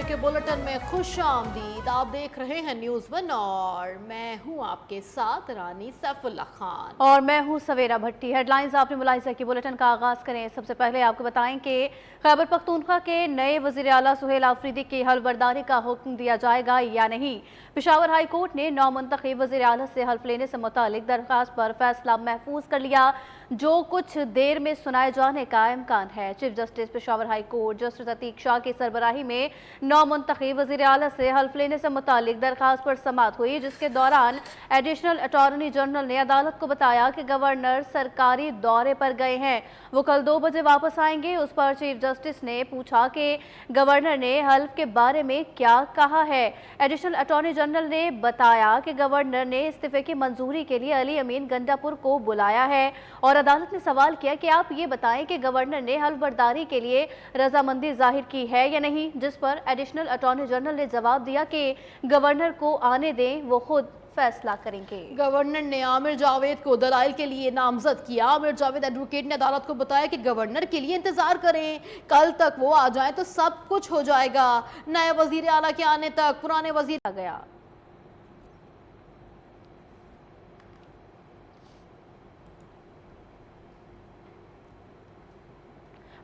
के बुलेटिन में खुश आमदीद। आप देख रहे हैं न्यूज़ वन और मैं हूं आपके साथ रानी सैफुल्लाह खान और मैं हूं सवेरा भट्टी। हेडलाइंस आपने मुलाहिजा की। बुलेटिन का आगाज करें। सबसे पहले आपको बताएं कि खैबर पख्तूनख्वा के नए वज़ीर आला सुहेल आफरीदी की हल्फबर्दारी का हुक्म दिया जाएगा या नहीं। पेशावर हाई कोर्ट ने नौमुंतखब वज़ीर आला से हल्फ लेने से मुतालिक दरख्वास्त पर फैसला महफूज कर लिया, जो कुछ देर में सुनाए जाने का इम्कान है। Chief justice Peshawar high court justice Atiq Shah की सरबराही में नौमुंतखब वज़ीर आला से हल्फ लेने से मुतालिक दरख्वास्त पर समाअत हुई, जिसके दौरान एडिशनल अटॉर्नी जनरल ने अदालत को बताया कि गवर्नर सरकारी दौरे पर गए हैं, वो कल 2 बजे वापस आएंगे। उस पर चीफ जस्टिस ने पूछा कि गवर्नर ने हल्फ के बारे में क्या कहा है। एडिशनल अटॉर्नी जनरल ने बताया कि गवर्नर ने इस्तीफे की मंजूरी के लिए अली अमीन गंडापुर को बुलाया है और अदालत ने सवाल किया कि आप ये बताएं कि गवर्नर ने हल्फ बर्दारी के लिए रजामंदी जाहिर की है या नहीं, जिस पर एडिशनल अटॉर्नी जनरल ने जवाब दिया कि गवर्नर को आने दें, वो खुद फैसला करेंगे। गवर्नर ने आमिर जावेद को दलाइल के लिए नामजद किया। आमिर जावेद एडवोकेट ने अदालत को बताया कि गवर्नर के लिए इंतजार करें, कल तक वो आ जाए तो सब कुछ हो जाएगा। नए वजीर आला के आने तक पुराने वजीर आ गया।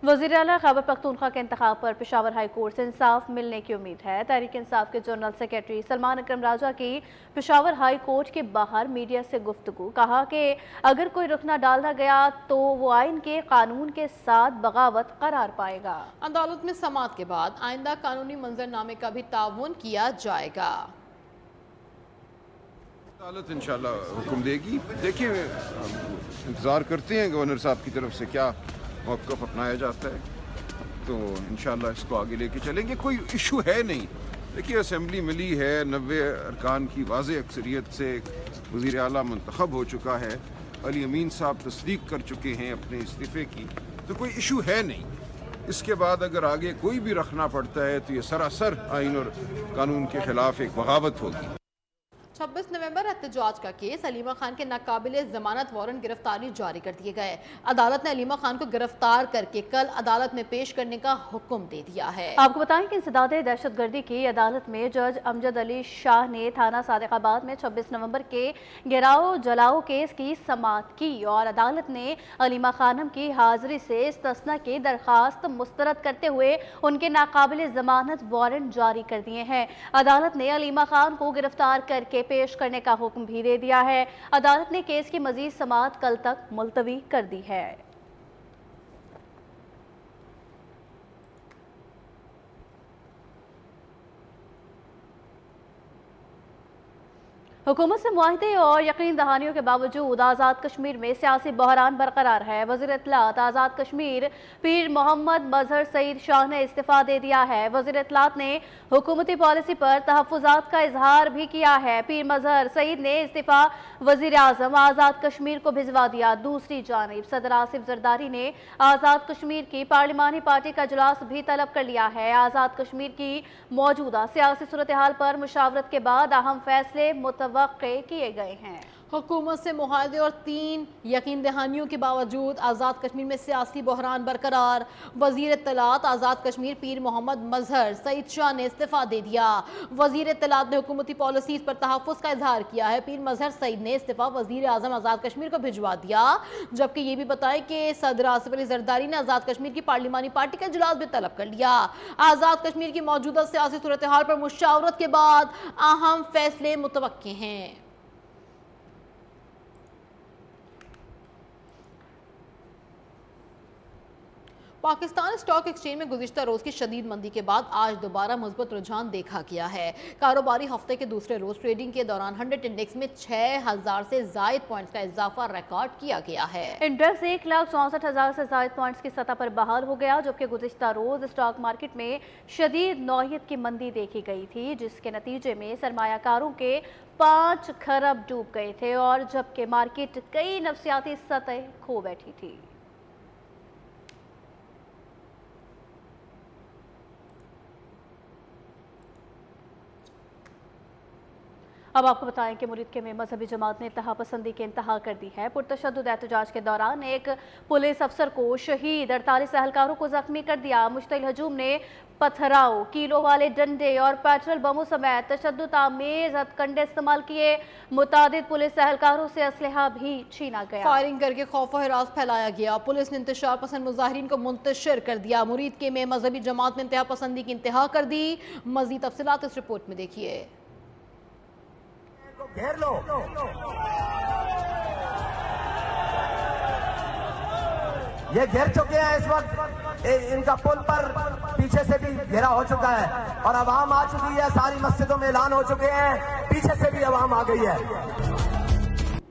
वज़ीर आला खैबर पख्तूनख्वा के इंतखाब पर पेशावर हाई कोर्ट से इंसाफ मिलने की उम्मीद है। तहरीक इंसाफ के जनरल सेक्रेटरी सलमान अकरम राजा की पेशावर हाई कोर्ट के बाहर मीडिया से गुफ्तगू। कहा कि अगर कोई रुख न डाला गया तो वो आइन के कानून के साथ बगावत करार पाएगा। अदालत में समाअत के बाद आइंदा कानूनी मंजरनामे का भी ताउन किया जाएगा। अदालत इंशाल्लाह हुक्म देगी। देखिए, इंतज़ार करते हैं गवर्नर साहब की तरफ से क्या मौक़िफ़ अपनाया जाता है, तो इंशाल्लाह इसको आगे लेके चलेंगे। कोई इशू है नहीं। देखिए, असेंबली मिली है, 90 अरकान की वाज़ेह अक्सरियत से वज़ीर आला मुंतखब हो चुका है, अली अमीन साहब तस्दीक कर चुके हैं अपने इस्तीफ़े की, तो कोई इशू है नहीं। इसके बाद अगर आगे कोई भी रखना पड़ता है तो ये सरासर आइन और कानून के खिलाफ एक बगावत होगी। 26 नवंबर एहतजाज का केस। अलीमा खान के नाकाबिले जमानत वारंट गिरफ्तारी जारी कर दिए गए। अदालत ने अलीमा खान को गिरफ्तार करके कल अदालत में पेश करने का हुक्म दे दिया है। आपको बताएं कि इंसदाद दहशतगर्दी की अदालत में जज अमजद अली शाह ने थाना सादिकाबाद में 26 नवंबर के गिराओ जलाओ केस की समाअत की और अदालत ने अलीमा खानम की हाजिरी से इस्तस्ना की दरखास्त मुस्तरद करते हुए उनके नाकाबिले जमानत वारंट जारी कर दिए हैं। अदालत ने अलीमा खान को गिरफ्तार करके पेश करने का हुक्म भी दे दिया है। अदालत ने केस की मजीद समाअत कल तक मुलतवी कर दी है। हुकूमत से मुआहदे और यकीन दहानियों के बावजूद आज़ाद कश्मीर में सियासी बहरान बरकरार है। वज़ीर इत्तलात आज़ाद कश्मीर पीर मोहम्मद मजहर सईद शाह ने इस्तीफ़ा दे दिया है। वज़ीर इत्तलात ने हुकूमती पॉलिसी पर तहफ़्फ़ुज़ात का इजहार भी किया है। पीर मजहर सईद ने इस्तीफ़ा वज़ीर आज़म आज़ाद कश्मीर को भिजवा दिया। दूसरी जानिब सदर आसिफ जरदारी ने आज़ाद कश्मीर की पार्लिमानी पार्टी का इजलास भी तलब कर लिया है। आज़ाद कश्मीर की मौजूदा सियासी सूरत हाल पर मुशावरत के बाद अहम फैसले मुतवक्के किए गए हैं। हुकूमत से मुआहदे और 3 यकीन दहानियों के बावजूद आज़ाद कश्मीर में सियासी बहरान बरकरार। वज़ीर इत्तलात आज़ाद कश्मीर पीर मोहम्मद मजहर सईद शाह ने इस्तीफ़ा दे दिया। वज़ीर इत्तलात ने हुकूमती पॉलिसीज़ पर तहफ़्फ़ुज़ का इजहार किया है। पीर मजहर सईद ने इस्तीफ़ा वज़ीर आज़म आज़ाद कश्मीर को भिजवा दिया, जबकि ये भी बताएं कि सदर आसिफ अली जरदारी ने आज़ाद कश्मीर की पार्लिमानी पार्टी का इजलास भी तलब कर लिया। आज़ाद कश्मीर की मौजूदा सियासी सूरत हाल पर मुशावरत के बाद अहम फैसले मुतवक्के हैं। पाकिस्तान स्टॉक एक्सचेंज में गुज़िश्ता रोज़ की शदीद मंदी के बाद आज दोबारा मुस्बत रुझान देखा गया है। कारोबारी हफ्ते के दूसरे रोज़ ट्रेडिंग के दौरान 100 इंडेक्स में 6000 से ज़ायद पॉइंट्स का इजाफा रिकॉर्ड किया गया है। इंडेक्स 1,64,000 से ज़ायद पॉइंट्स की सतह पर बहाल हो गया, जबकि गुज़िश्ता रोज़ स्टॉक मार्केट में शदीद नौयत की मंदी देखी गई थी, जिसके नतीजे में सरमायाकारों के 5 खरब डूब गए थे और जबकि मार्केट कई नफसियाती सतह खो बैठी थी। अब आपको बताएं कि मुरीदके में मजहबी जमात ने इंतहा पसंदी की इंतहा कर दी है। पुरतशद्दुद एहतजाज के दौरान एक पुलिस अफसर को शहीद, 48 एहलकारों को जख्मी कर दिया। मुश्तिल हजूम ने पथराव, कीलों वाले डंडे और पेट्रोल बमों समेत तशद्दुद आमेज हथकंडे इस्तेमाल किए। मुतादिद पुलिस एहलकारों से असलहा भी छीना गया। फायरिंग करके खौफ और हिरास फैलाया गया। पुलिस ने इंतशार पसंद मुजाहिरीन को मुंतशिर कर दिया। मुरीदके में मजहबी जमात ने इंतहा पसंदी की इंतहा कर दी। मजीद तफसीलात इस रिपोर्ट में देखिए। घेर लो। ये घेर चुके हैं इस वक्त, इनका पुल पर पीछे से भी घेरा हो चुका है और अवाम आ चुकी है। सारी मस्जिदों में ऐलान हो चुके हैं, पीछे से भी अवाम आ गई है।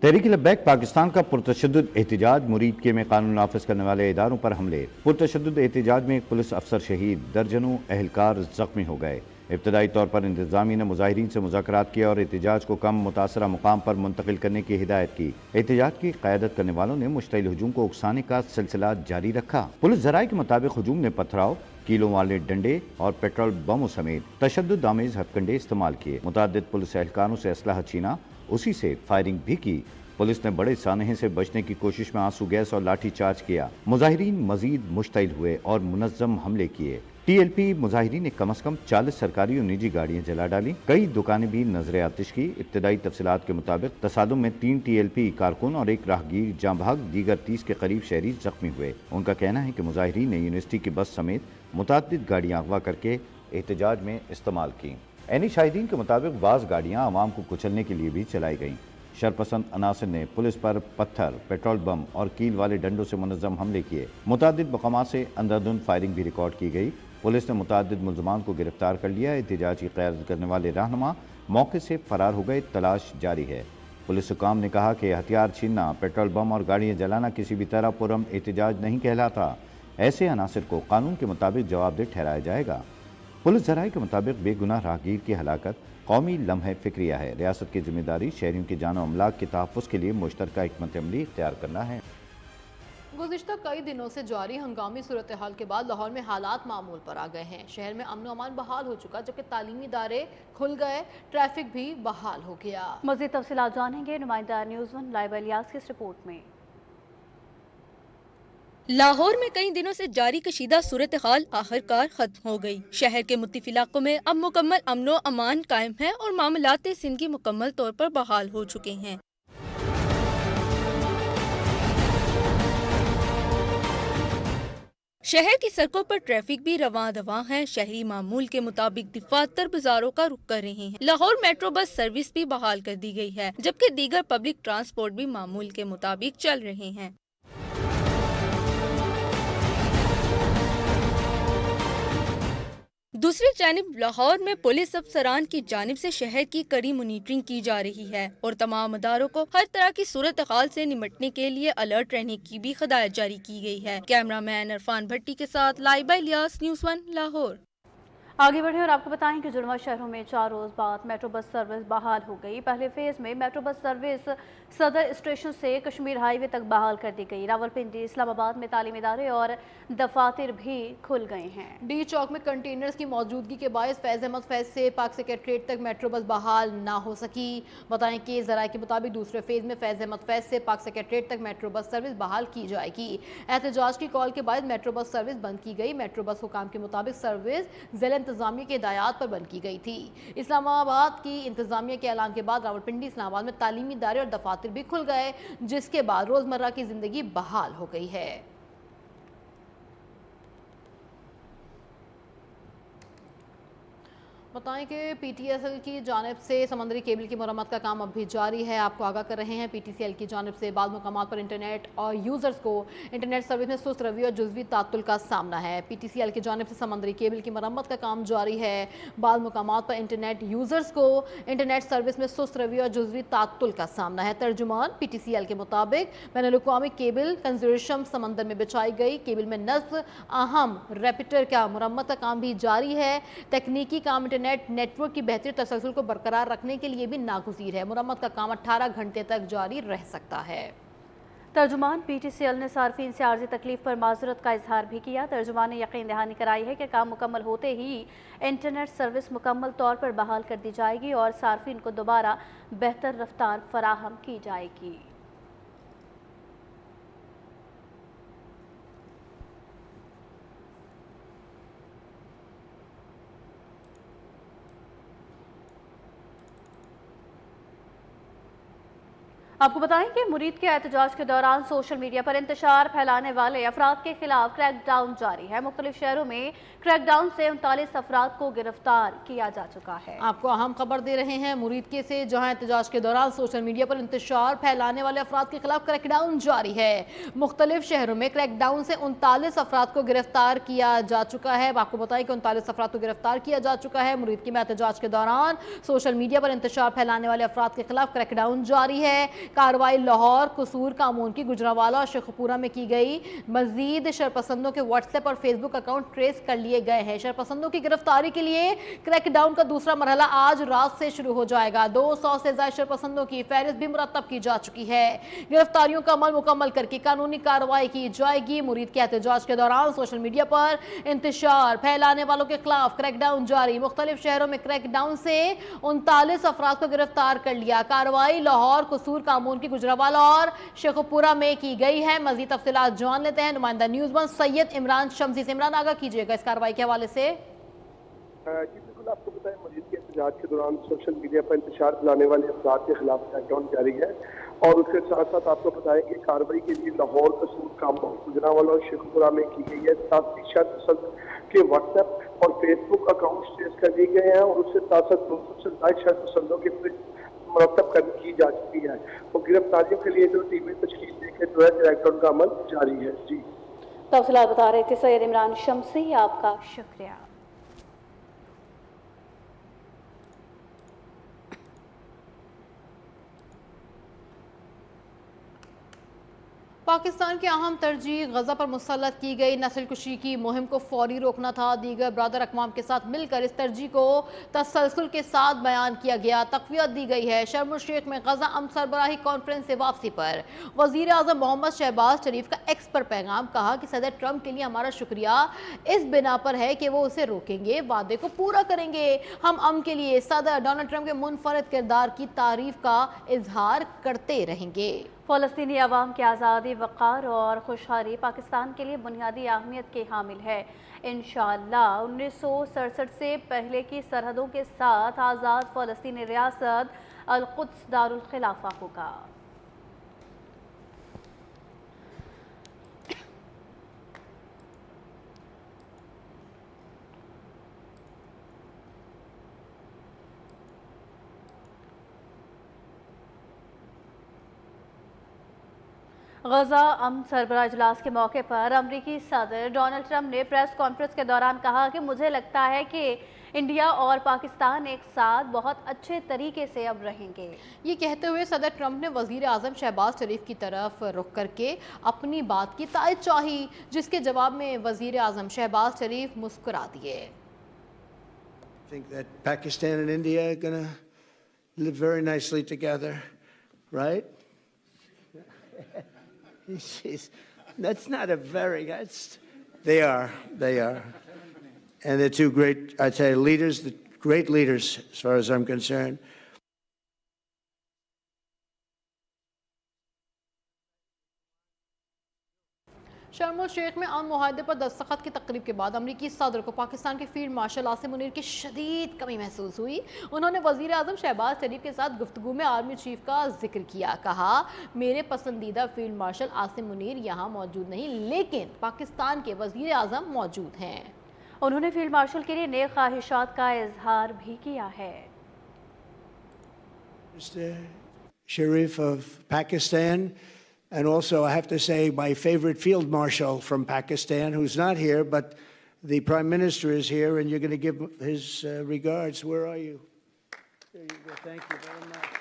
तहरीक लब्बैक पाकिस्तान का पुरतशद्दुद एहतजाज, मुरीदके में कानून नाफिज करने वाले इदारों पर हमले। पुरतशद्दुद एहतजाज में एक पुलिस अफसर शहीद, दर्जनों एहलकार जख्मी हो गए। इब्तदाई तौर पर इंतजामिया ने मुजाहिरीन से मुज़ाकरात किया और एहतजाज को कम मुतासरा मुकाम पर मुंतकिल करने की हिदायत की। एहतजाज की क़यादत करने वालों ने मुश्तइल हुजूम को उकसाने का सिलसिला जारी रखा। पुलिस ज़राए के मुताबिक हुजूम ने पथराव, कीलों वाले डंडे और पेट्रोल बमों समेत तशद्दुद आमेज हथकंडे इस्तेमाल किए। मुतादिद पुलिस एहलकारों से असलहा छीना, उसी से फायरिंग भी की। पुलिस ने बड़े सानहे से बचने की कोशिश में आंसू गैस और लाठी चार्ज किया। मुजाहिरीन मजीद मुश्तइल हुए और मुनज़्ज़म हमले किए। TLP मुजाहिरीन ने कम अज कम 40 सरकारी और निजी गाड़ियां जला डाली। कई दुकानें भी नजर आतिश की। इब्तदाई तफसीलात के मुताबिक तसादुम में 3 TLP कारकुन और एक राहगीर जाँ भाग, दीगर 30 के करीब शहरी जख्मी हुए। उनका कहना है कि मुजाहिरीन ने यूनिवर्सिटी की बस समेत मुतअद्दिद गाड़ियां अगवा करके एहतजाज में इस्तेमाल की। ऐनी शाहिदीन के मुताबिक बाज़ गाड़ियां आवाम को कुचलने के लिए भी चलाई गईं। शरपसंद अनासर ने पुलिस पर पत्थर, पेट्रोल बम और कील वाले डंडों से मुनज़्ज़म हमले किए। मुतअद्दिद मकामात से अंधाधुंध फायरिंग भी रिकॉर्ड की गई। पुलिस ने मुतअद्दिद मुल्ज़मान को गिरफ्तार कर लिया। एहतजाज की क़यादत करने वाले रहनुमा मौके से फरार हो गए। तलाश जारी है। पुलिस हुकाम ने कहा कि हथियार छीनना, पेट्रोल बम और गाड़ियाँ जलाना किसी भी तरह पुरअमन एहतजाज नहीं कहलाता। ऐसे अनासर को कानून के मुताबिक जवाबदेह ठहराया जाएगा। पुलिस ज़राए के मुताबिक बेगुनाह राहगीर की हलाकत कौमी लम्हे फ़िक्रिया है। रियासत की जिम्मेदारी शहरियों की जान और अमलाक के तहफ़्फ़ुज़ के लिए मुश्तरका हिकमत अमली इख्तियार करना है। गुज़िश्ता कई दिनों से जारी हंगामी सूरत हाल के बाद लाहौर में हालात मामूल पर आ गए हैं। शहर में अमन अमान बहाल हो चुका, जबकि तालीमी इदारे खुल गए, ट्रैफिक भी बहाल हो गया। मज़ीद तफसीलात जानेंगे नुमाइंदा न्यूज़ 1 लाइबा इलियास की इस रिपोर्ट में। लाहौर में कई दिनों से जारी कशीदा सूरत हाल आखिरकार खत्म हो गई। शहर के मुख्तलिफ इलाकों में अब मुकम्मल अमनो अमान कायम है और मामलात ज़िंदगी मुकम्मल तौर पर बहाल हो चुके हैं। शहर की सड़कों पर ट्रैफिक भी रवां दवां है। शहरी मामूल के मुताबिक दफातर बाजारों का रुख कर रहे हैं। लाहौर मेट्रो बस सर्विस भी बहाल कर दी गई है, जबकि दीगर पब्लिक ट्रांसपोर्ट भी मामूल के मुताबिक चल रहे हैं। दूसरी जानिब लाहौर में पुलिस अफसरान की जानिब से शहर की कड़ी मॉनिटरिंग की जा रही है और तमाम अदारों को हर तरह की सूरत हाल से निपटने के लिए अलर्ट रहने की भी हिदायत जारी की गई है। कैमरामैन इरफान भट्टी के साथ लाइबा इलियास, न्यूज़ 1 लाहौर। आगे बढ़े और आपको बताएं कि जुड़वा शहरों में 4 रोज़ बाद मेट्रो बस सर्विस बहाल हो गई। पहले फेज़ में मेट्रो बस सर्विस सदर स्टेशन से कश्मीर हाईवे तक बहाल कर दी गई। रावलपिंडी, इस्लामाबाद में तालीमी इदारे और दफातर भी खुल गए हैं। डी चौक में कंटेनर्स की मौजूदगी के बायस फैज़ अहमद फैज़ से पाक सेक्रेटरीट तक मेट्रो बस बहाल ना हो सकी। बताएं कि ज़राए के मुताबिक दूसरे फेज़ में फैज़ अहमद फैज़ से पाक सेक्रेटरीट तक मेट्रो बस सर्विस बहाल की जाएगी। एहतजाज की कॉल के बाद मेट्रो बस सर्विस बंद की गई। मेट्रो बस हुकाम के मुताबिक सर्विस ज़िला इंतजामिया के हिदायत पर बंद की गई थी। इस्लामाबाद की इंतजामिया के ऐलान के बाद रावलपिंडी, इस्लामाबाद में तालीमी इदारे और दफातर भी खुल गए, जिसके बाद रोजमर्रा की जिंदगी बहाल हो गई है। बताएं कि PTCL की जानिब से समंदरी केबल की मरम्मत का काम अब भी जारी है। आपको आगाह कर रहे हैं, PTCL की जानिब से बाद मुकामात पर इंटरनेट और यूज़र्स को इंटरनेट सर्विस में सुस्त रवैया और जुज़वी तात्तुल का सामना है। PTCL की जानिब से समंदरी केबल की मरम्मत का काम जारी है। बाद मुकामात पर इंटरनेट यूज़र्स को इंटरनेट सर्विस में सुस्त रवैया और जुज़वी तात्तुल का सामना है। तर्जुमान PTCL के मुताबिक बैनुल-अक़वामी केबल कंजोर्शियम समंदर में बिछाई गई केबल में नस्ब अहम रेपिटर का मरम्मत का काम भी जारी है। तकनीकी काम नेटवर्क की बेहतर तसलसल को बरकरार रखने के लिए भी नागुज़ीर है। मुरम्मत का काम 18 घंटे तक जारी रह सकता है। तर्जुमान PTCL ने सार्फिन से आर्जी तकलीफ पर माजरत का इजहार भी किया। तर्जुमान ने यकीन दहानी कराई है कि काम मुकम्मल होते ही इंटरनेट सर्विस मुकम्मल तौर पर बहाल कर दी जाएगी और सार्फिन को दोबारा बेहतर रफ्तार फराहम की जाएगी। आपको बताएं कि मुरीद के एहतजाज के दौरान सोशल मीडिया पर इंतशार फैलाने वाले अफराद के खिलाफ क्रैकडाउन जारी है। मुख्तलिफ शहरों में क्रैकडाउन से 39 अफराद को गिरफ्तार किया जा चुका है। आपको अहम खबर दे रहे हैं मुरीद के से, जहां एहतजाज के दौरान सोशल मीडिया पर इंतशार फैलाने वाले अफराद के खिलाफ क्रैकडाउन जारी है। मुख्तलिफ शहरों में क्रैकडाउन से 39 अफराद को गिरफ्तार किया जा चुका है। आपको बताएं कि 39 अफराद को गिरफ्तार किया जा चुका है। मुरीद के एहतजाज के दौरान सोशल मीडिया पर इंतशार फैलाने वाले अफराद के खिलाफ क्रैकडाउन जारी है। कार्रवाई लाहौर, कसूर, कामून की, गुजरांवाला और शेखपुरा में की गई। मजीद शरपसंदों के व्हाट्सएप और फेसबुक अकाउंट ट्रेस कर लिए गए हैं। शरपसंदों की गिरफ्तारी के लिए क्रैकडाउन का दूसरा मरहला आज रात से शुरू हो जाएगा। 200 से ज्यादा शरपसंदों की फहरिस्त भी मुरतब की जा चुकी है। गिरफ्तारियों का अमल मुकम्मल करके कानूनी कार्रवाई की जाएगी। मुरीद के एहतजाज के दौरान सोशल मीडिया पर इंतशार फैलाने वालों के खिलाफ क्रैकडाउन जारी। मुख्तलिफ शहरों में क्रैकडाउन से 39 अफराद को गिरफ्तार कर लिया। कार्रवाई लाहौर, कसूर, कामून की, गुजरांवाला और शेखपुरा में की गई है। मजीद तफसीलात जान लेते हैं नुमाइंदा न्यूज़ वन सैयद इमरान शमसी से। इमरान, आगाह कीजिएगा इस कार्रवाई के हवाले से। जी बिल्कुल, आपको बताएं मुरीद के एहतजाज के दौरान सोशल मीडिया पर इंतशार फैलाने वाले अफराद के खिलाफ क्रैकडाउन जारी है और उसके साथ साथ आपको बताएं कि कार्रवाई के लिए लाहौर, कसूर, कामून, गुजरांवाला और शेखपुरा में की गई है। साथ ही शरपसंद के व्हाट्सएप और फेसबुक अकाउंट ट्रेस कर लिए गए हैं और उसके साथ साथ 200 से ज्यादा शरपसंदों की मुरतब की जा चुकी है। तो गिरफ्तारियों के लिए जो टीमें तश्कील देकर जो है क्रैकडाउन का अमल जारी है। जी तफसीलात बता रहे थे सैयद इमरान शमसी, आपका शुक्रिया। पाकिस्तान की अहम तरजीह गजा पर मुसल्लत की गई नस्ल कुशी की मुहिम को फौरी रोकना था। दीगर ब्रादर अक़वाम के साथ मिलकर इस तरजीह को तसलसल के साथ बयान किया गया। तक़वियत दी गई है। शर्म अल शेख में गजा अम सरबराही कॉन्फ्रेंस से वापसी पर वज़ीर आज़म मोहम्मद शहबाज शरीफ का एक्स पर पैगाम, कहा कि सदर ट्रंप के लिए हमारा शुक्रिया इस बिना पर है कि वो उसे रोकेंगे, वादे को पूरा करेंगे। हम अम के लिए सदर डोनाल्ड ट्रंप के मुनफरद किरदार की तारीफ का इजहार करते रहेंगे। फ़लस्तीनी अवाम की आज़ादी, वक़ार और खुशहाली पाकिस्तान के लिए बुनियादी अहमियत के हामिल है। इंशाअल्लाह 1967 से पहले की सरहदों के साथ आज़ाद फ़लस्तीनी रियासत अल-कुद्स दारुल खिलाफा होगा। गजा अम सरबराह इजलास के मौके पर अमरीकी सदर डोनाल्ड ट्रंप ने प्रेस कॉन्फ्रेंस के दौरान कहा कि मुझे लगता है कि इंडिया और पाकिस्तान एक साथ बहुत अच्छे तरीके से अब रहेंगे। ये कहते हुए सदर ट्रंप ने वज़ीर आज़म शहबाज शरीफ की तरफ रुख करके अपनी बात की तायद चाही, जिसके जवाब में वज़ीर आज़म शहबाज शरीफ मुस्कुरा दिए। I think that Pakistan and India are going to live very nicely together, right? That's not a very, they are. And they're two great, I'd say, leaders, great leaders as far as I'm concerned. शर्म अल शेख में अमन मुआहदे पर दस्तखत की तकरीब के बाद अमरीकी सदर को पाकिस्तान के फील्ड मार्शल आसिम मुनीर की शदीद कमी महसूस हुई। उन्होंने वज़ीर आज़म शहबाज शरीफ के साथ गुफ्तगू में आर्मी चीफ का जिक्र किया। कहा, मेरे पसंदीदा फील्ड मार्शल आसिम मुनीर यहाँ मौजूद नहीं, लेकिन पाकिस्तान के वज़ीर आज़म मौजूद हैं। उन्होंने फील्ड मार्शल के लिए नेक ख्वाहिशात का इजहार भी किया है। Mr. Sharif of Pakistan, and also I have to say my favorite field marshal from Pakistan, who's not here, but the Prime Minister is here, and you're going to give his regards. Where are you? There you go. Thank you very much.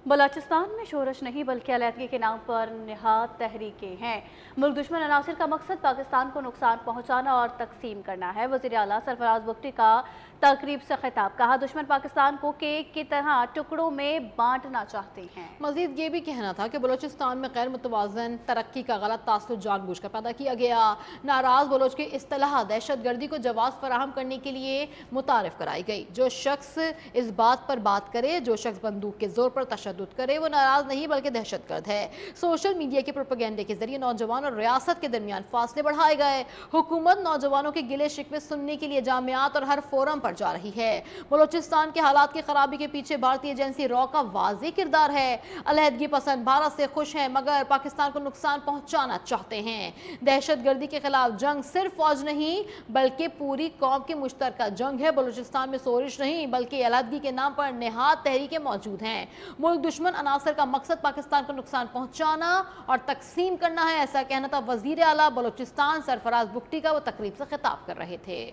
Balochistan में शोरश नहीं बल्कि अलहदगी के नाम पर निहात तहरीकें हैं। मुल्क दुश्मन अनासिर का मकसद पाकिस्तान को नुकसान पहुंचाना और तकसीम करना है। वज़ीर आला सरफराज बुगटी का तकरीब से खिताब, कहा दुश्मन पाकिस्तान को केक की तरह टुकड़ों में बांटना चाहते हैं। मजीद ये भी कहना था कि बलोचिस्तान में गैर मुतवाज़न तरक्की का गलत तासुर जानबूझकर पैदा किया गया। नाराज बलोच की इस्तिलाह दहशत गर्दी को जवाब फराहम करने के लिए मुतारिफ कराई गई। जो शख्स इस बात पर बात करे, जो शख्स बंदूक के जोर पर तशद्दुद करे, वो नाराज नहीं बल्कि दहशतगर्द है। सोशल मीडिया के प्रोपेगेंडे के जरिए नौजवान और रियासत के दरमियान फासले बढ़ाए गए। हुकूमत नौजवानों के गिले शिकवे सुनने के लिए जामियात और हर फोरम पर जा रही है। बलोचिस्तान के हालात की खराबी के पीछे भारतीय एजेंसी रॉ का वाज़ेह किरदार है। अलहदगी पसंद भारत से खुश हैं मगर पाकिस्तान को नुकसान पहुंचाना चाहते हैं। दहशत गर्दी के खिलाफ जंग सिर्फ फौज नहीं बल्कि पूरी कौम की मुश्तरका जंग है। बलूचिस्तान में सोरिश नहीं बल्कि अलहदगी के नाम पर नेहात तहरीकें मौजूद हैं। मुल्क दुश्मन अनासर का मकसद पाकिस्तान को नुकसान पहुंचाना और तकसीम करना है, ऐसा कहना था वजीर आला बलूचिस्तान सरफराज बुगटी का। वो तकरीब से खिताब कर रहे थे।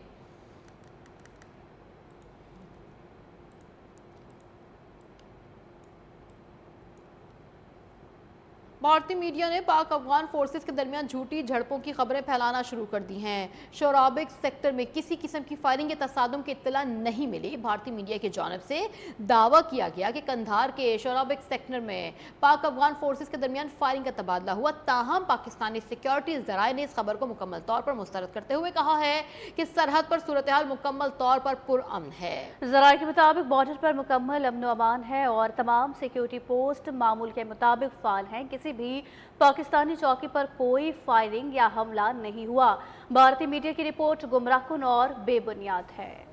भारतीय मीडिया ने पाक अफगान फोर्सेस के दरमियान झूठी झड़पों की खबरें फैलाना शुरू कर दी हैं। शोराबिक सेक्टर में किसी किस्म की फायरिंग या तसादुम की इत्तला नहीं मिली। भारतीय मीडिया की जानिब से दावा किया गया कि कंधार के शोराबिक सेक्टर में पाक अफगान फोर्सेस के दरमियान फायरिंग का तबादला हुआ। ताहम पाकिस्तानी सिक्योरिटी ज़राए ने इस खबर को मुकम्मल तौर पर मुस्तरद करते हुए कहा है कि सरहद पर सूरत हाल मुकम्मल तौर पर पुरअमन है। ज़राए के मुताबिक बॉर्डर पर मुकम्मल अमन व अमान है और तमाम सिक्योरिटी पोस्ट मामूल के मुताबिक फाल हैं। किसी भी पाकिस्तानी चौकी पर कोई फायरिंग या हमला नहीं हुआ। भारतीय मीडिया की रिपोर्ट गुमराह कुन और बेबुनियाद है।